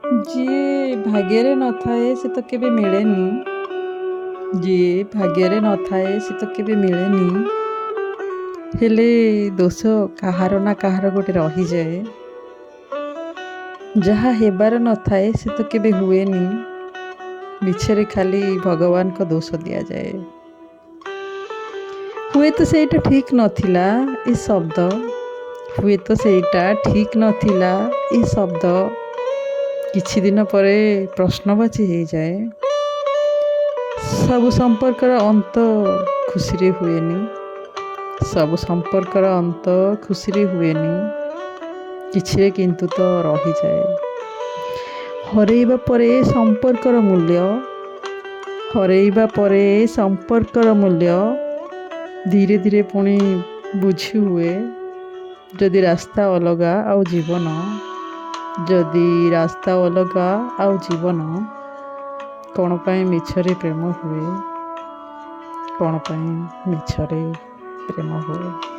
ଯିଏ ଭାଗ୍ୟରେ ନଥାଏ ସେ ତ କେବେ ମିଳେନି। ଯିଏ ଭାଗ୍ୟରେ ନଥାଏ ସେ ତ କେବେ ମିଳେନି। ହେଲେ ଦୋଷ କାହାର ନା କାହାର ଗୋଟେ ରହିଯାଏ। ଯାହା ହେବାର ନଥାଏ ସେ ତ କେବେ ହୁଏନି। ମିଛରେ ଖାଲି ଭଗବାନଙ୍କ ଦୋଷ ଦିଆଯାଏ। ହୁଏତ ସେଇଟା ଠିକ୍ ନଥିଲା ଏ ଶବ୍ଦ, ହୁଏତ ସେଇଟା ଠିକ୍ ନଥିଲା ଏ ଶବ୍ଦ କିଛି ଦିନ ପରେ ପ୍ରଶ୍ନବାଚୀ ହେଇଯାଏ। ସବୁ ସମ୍ପର୍କର ଅନ୍ତ ଖୁସିରେ ହୁଏନି। ସବୁ ସମ୍ପର୍କର ଅନ୍ତ ଖୁସିରେ ହୁଏନି। କିଛିରେ କିନ୍ତୁ ତ ରହିଯାଏ। ହରେଇବା ପରେ ସମ୍ପର୍କର ମୂଲ୍ୟ, ହରେଇବା ପରେ ସମ୍ପର୍କର ମୂଲ୍ୟ ଧୀରେ ଧୀରେ ପୁଣି ବୁଝି ହୁଏ। ଯଦି ରାସ୍ତା ଅଲଗା ଆଉ ଜୀବନ, ଯଦି ରାସ୍ତା ଅଲଗା ଆଉ ଜୀବନ, କ'ଣ ପାଇଁ ମିଛରେ ପ୍ରେମ ହୁଏ? କ'ଣ ପାଇଁ ମିଛରେ ପ୍ରେମ ହୁଏ?